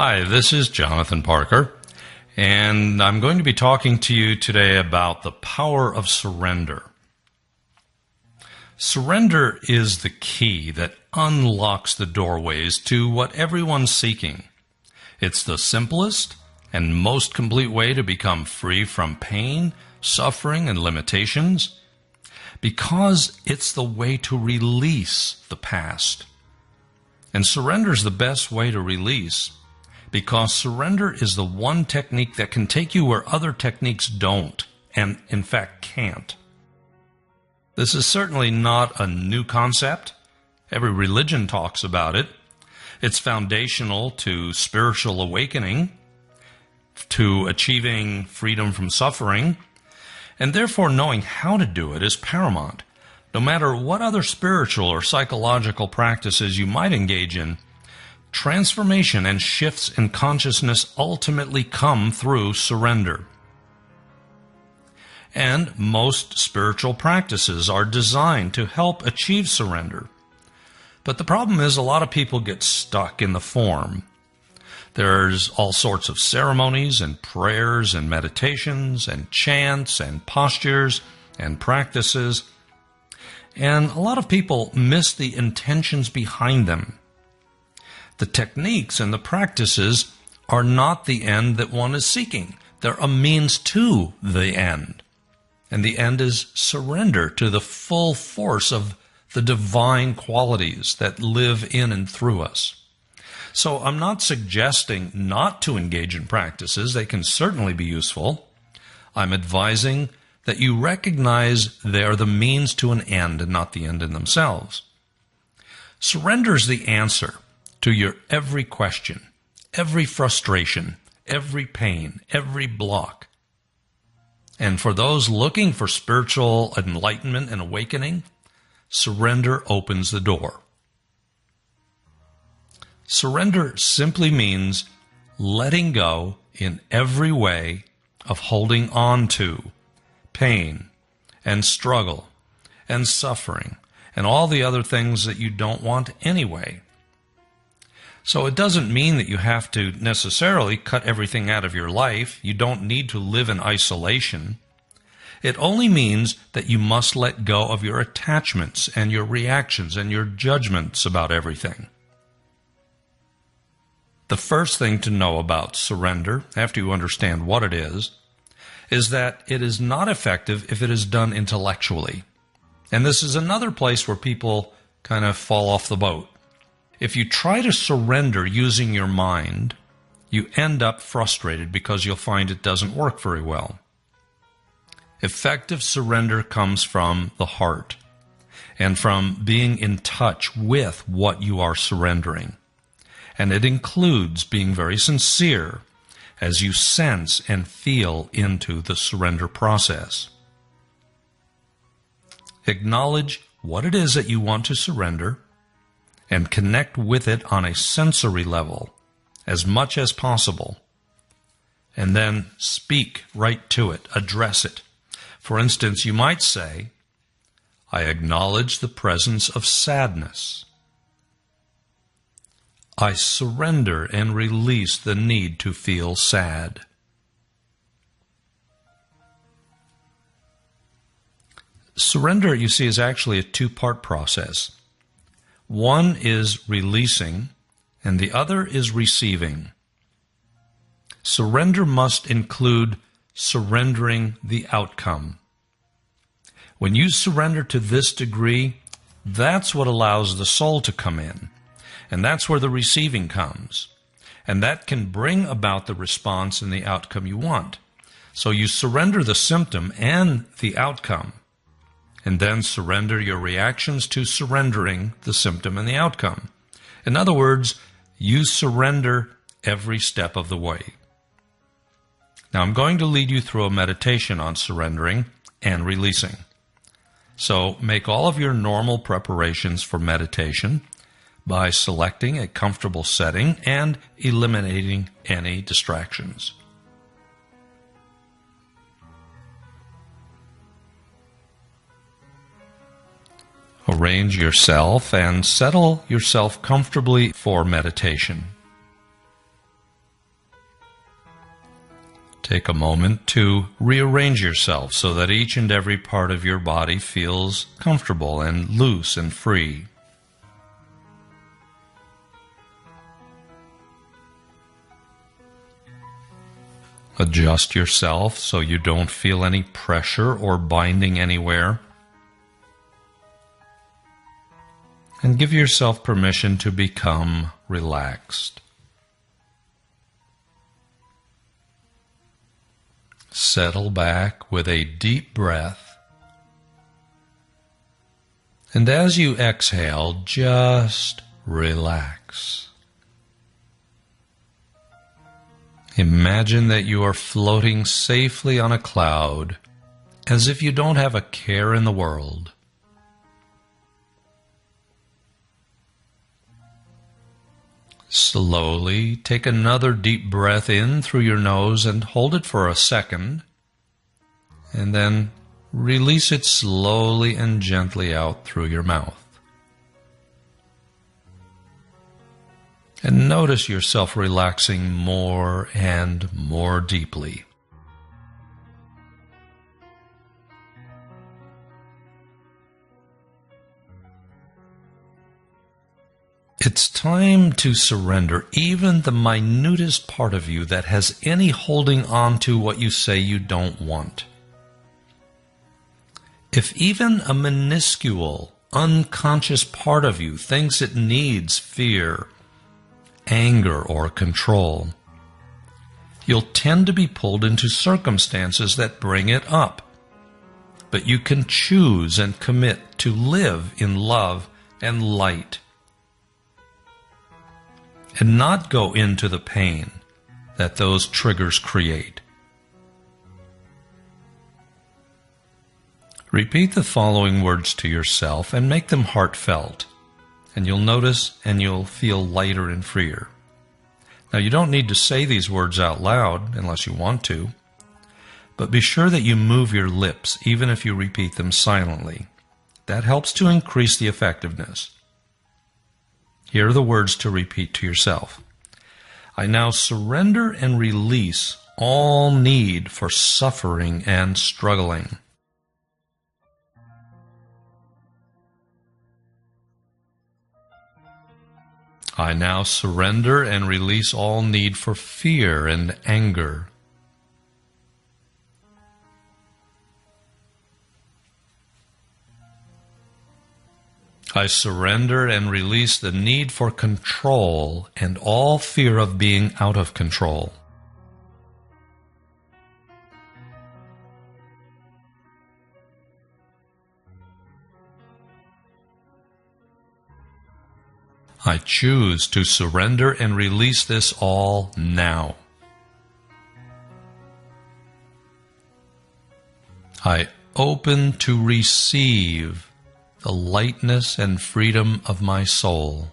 Hi, this is Jonathan Parker, and I'm going to be talking to you today about the power of surrender. Surrender is the key that unlocks the doorways to what everyone's seeking. It's the simplest and most complete way to become free from pain, suffering, and limitations, because it's the way to release the past. And surrender is the best way to release, because surrender is the one technique that can take you where other techniques don't, and in fact can't. This is certainly not a new concept. Every religion talks about it. It's foundational to spiritual awakening, to achieving freedom from suffering, and therefore knowing how to do it is paramount. No matter what other spiritual or psychological practices you might engage in, transformation and shifts in consciousness ultimately come through surrender. And most spiritual practices are designed to help achieve surrender. But the problem is a lot of people get stuck in the form. There's all sorts of ceremonies and prayers and meditations and chants and postures and practices. And a lot of people miss the intentions behind them. The techniques and the practices are not the end that one is seeking. They're a means to the end. And the end is surrender to the full force of the divine qualities that live in and through us. So I'm not suggesting not to engage in practices. They can certainly be useful. I'm advising that you recognize they are the means to an end and not the end in themselves. Surrender is the answer to your every question, every frustration, every pain, every block. And for those looking for spiritual enlightenment and awakening, surrender opens the door. Surrender simply means letting go in every way of holding on to pain and struggle and suffering and all the other things that you don't want anyway. So it doesn't mean that you have to necessarily cut everything out of your life. You don't need to live in isolation. It only means that you must let go of your attachments and your reactions and your judgments about everything. The first thing to know about surrender, after you understand what it is that it is not effective if it is done intellectually. And this is another place where people kind of fall off the boat. If you try to surrender using your mind, you end up frustrated because you'll find it doesn't work very well. Effective surrender comes from the heart and from being in touch with what you are surrendering. And it includes being very sincere as you sense and feel into the surrender process. Acknowledge what it is that you want to surrender and connect with it on a sensory level as much as possible. And then speak right to it, address it. For instance, you might say, I acknowledge the presence of sadness. I surrender and release the need to feel sad. Surrender, you see, is actually a two-part process. One is releasing, and the other is receiving. Surrender must include surrendering the outcome. When you surrender to this degree, that's what allows the soul to come in. And that's where the receiving comes. And that can bring about the response and the outcome you want. So you surrender the symptom and the outcome, and then surrender your reactions to surrendering the symptom and the outcome. In other words, you surrender every step of the way. Now I'm going to lead you through a meditation on surrendering and releasing. So make all of your normal preparations for meditation by selecting a comfortable setting and eliminating any distractions. Arrange yourself and settle yourself comfortably for meditation. Take a moment to rearrange yourself so that each and every part of your body feels comfortable and loose and free. Adjust yourself so you don't feel any pressure or binding anywhere. And give yourself permission to become relaxed. Settle back with a deep breath. And as you exhale, just relax. Imagine that you are floating safely on a cloud, as if you don't have a care in the world. Slowly take another deep breath in through your nose and hold it for a second, and then release it slowly and gently out through your mouth. And notice yourself relaxing more and more deeply. It's time to surrender even the minutest part of you that has any holding on to what you say you don't want. If even a minuscule, unconscious part of you thinks it needs fear, anger, or control, you'll tend to be pulled into circumstances that bring it up. But you can choose and commit to live in love and light, and not go into the pain that those triggers create. Repeat the following words to yourself and make them heartfelt, and you'll notice and you'll feel lighter and freer. Now, you don't need to say these words out loud unless you want to, but be sure that you move your lips even if you repeat them silently. That helps to increase the effectiveness. Here are the words to repeat to yourself. I now surrender and release all need for suffering and struggling. I now surrender and release all need for fear and anger. I surrender and release the need for control and all fear of being out of control. I choose to surrender and release this all now. I open to receive the lightness and freedom of my soul.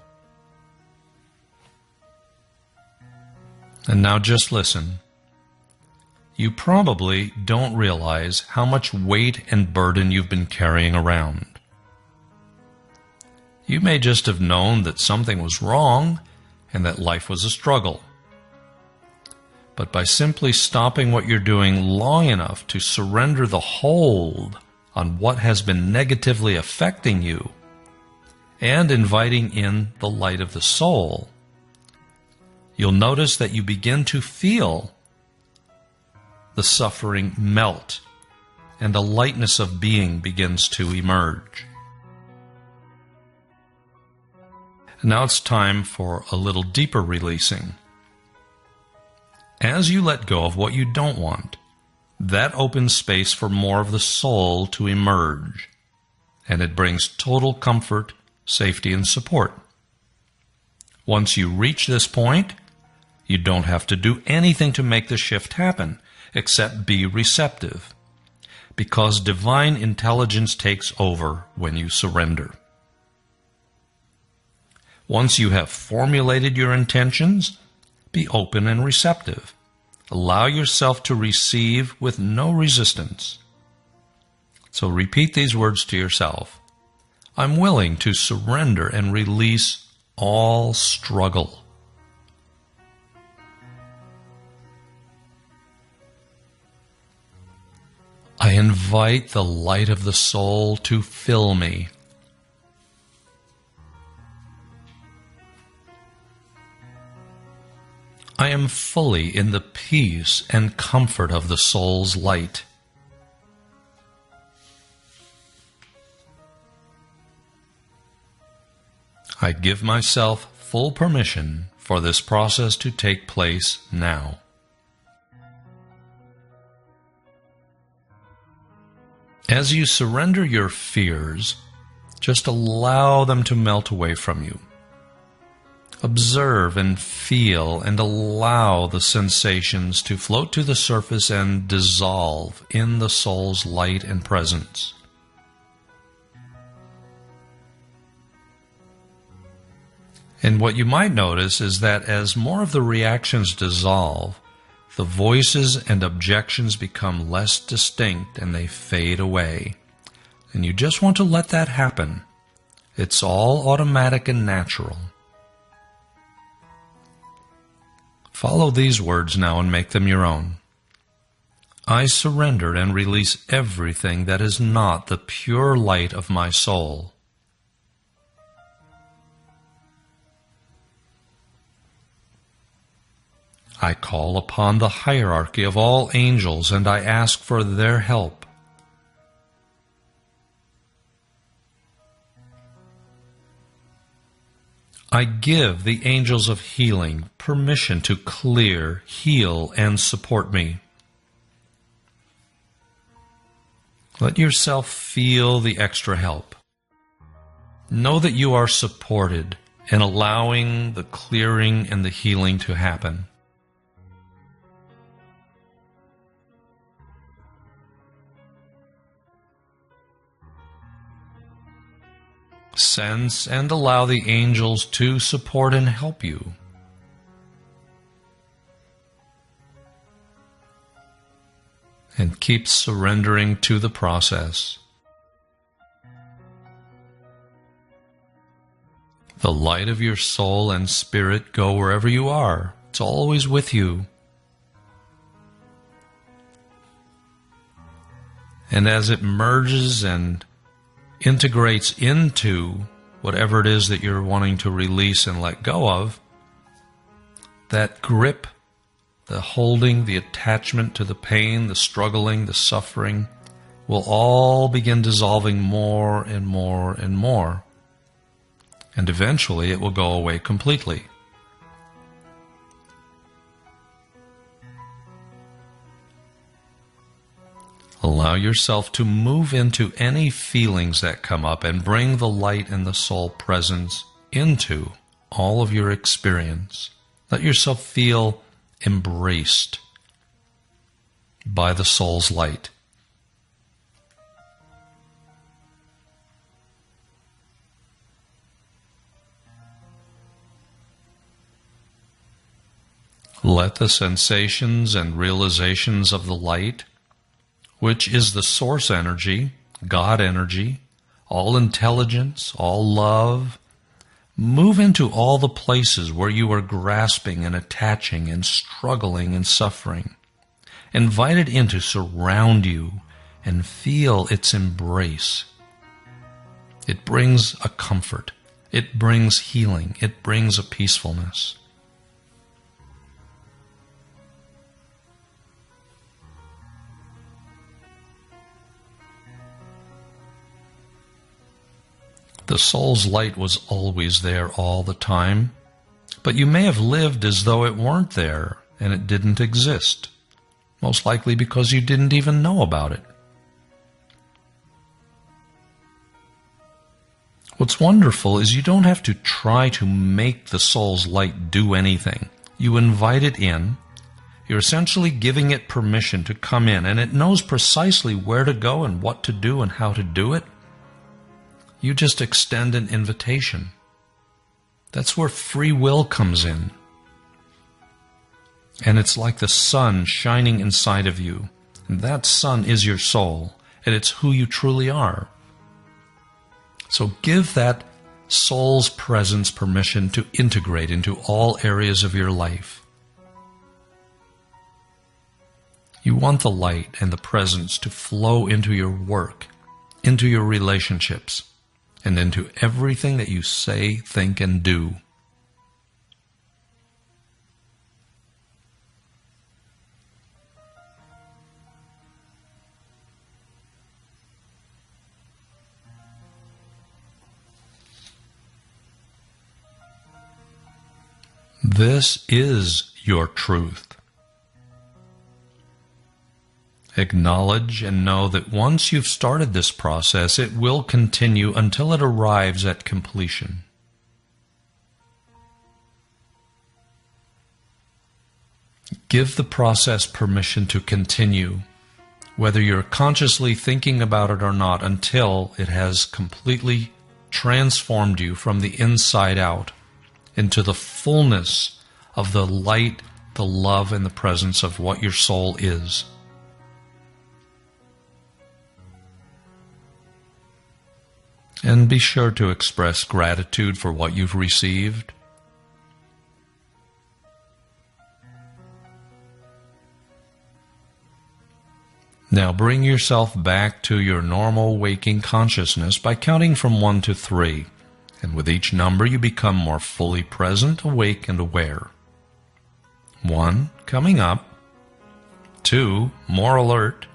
And now just listen. You probably don't realize how much weight and burden you've been carrying around. You may just have known that something was wrong and that life was a struggle. But by simply stopping what you're doing long enough to surrender the hold on what has been negatively affecting you and inviting in the light of the soul, you'll notice that you begin to feel the suffering melt and a lightness of being begins to emerge. Now it's time for a little deeper releasing. As you let go of what you don't want, that opens space for more of the soul to emerge, and it brings total comfort, safety, and support. Once you reach this point, you don't have to do anything to make the shift happen, except be receptive, because divine intelligence takes over when you surrender. Once you have formulated your intentions, be open and receptive. Allow yourself to receive with no resistance. So repeat these words to yourself. I'm willing to surrender and release all struggle. invite the light of the soul to fill me. I am fully in the peace and comfort of the soul's light. I give myself full permission for this process to take place now. As you surrender your fears, just allow them to melt away from you. Observe and feel and allow the sensations to float to the surface and dissolve in the soul's light and presence. And what you might notice is that as more of the reactions dissolve, the voices and objections become less distinct and they fade away. And you just want to let that happen. It's all automatic and natural. Follow these words now and make them your own. I surrender and release everything that is not the pure light of my soul. I call upon the hierarchy of all angels and I ask for their help. I give the angels of healing permission to clear, heal, and support me. Let yourself feel the extra help. Know that you are supported in allowing the clearing and the healing to happen. Sense and allow the angels to support and help you. And keep surrendering to the process. The light of your soul and spirit go wherever you are. It's always with you. And as it merges and integrates into whatever it is that you're wanting to release and let go of, that grip, the holding, the attachment to the pain, the struggling, the suffering, will all begin dissolving more and more and more. And eventually it will go away completely. Allow yourself to move into any feelings that come up and bring the light and the soul presence into all of your experience. Let yourself feel embraced by the soul's light. Let the sensations and realizations of the light, which is the source energy, God energy, all intelligence, all love, move into all the places where you are grasping and attaching and struggling and suffering. Invite it in to surround you and feel its embrace. It brings a comfort. It brings healing. It brings a peacefulness. The soul's light was always there all the time, but you may have lived as though it weren't there and it didn't exist, most likely because you didn't even know about it. What's wonderful is you don't have to try to make the soul's light do anything. You invite it in. You're essentially giving it permission to come in, and it knows precisely where to go and what to do and how to do it. You just extend an invitation. That's where free will comes in. And it's like the sun shining inside of you. And that sun is your soul, and it's who you truly are. So give that soul's presence permission to integrate into all areas of your life. You want the light and the presence to flow into your work, into your relationships, and into everything that you say, think, and do. This is your truth. Acknowledge and know that once you've started this process, it will continue until it arrives at completion. Give the process permission to continue, whether you're consciously thinking about it or not, until it has completely transformed you from the inside out into the fullness of the light, the love, and the presence of what your soul is. And be sure to express gratitude for what you've received. Now bring yourself back to your normal waking consciousness by counting from 1 to 3. And with each number you become more fully present, awake, and aware. 1, coming up. 2, more alert.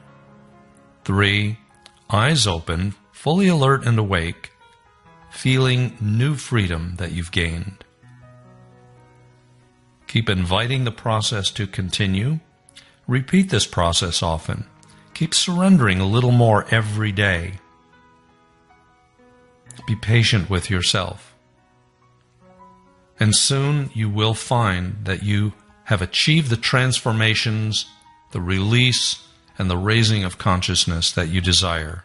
3, eyes open, fully alert and awake, feeling new freedom that you've gained. Keep inviting the process to continue. Repeat this process often. Keep surrendering a little more every day. Be patient with yourself. And soon you will find that you have achieved the transformations, the release, and the raising of consciousness that you desire.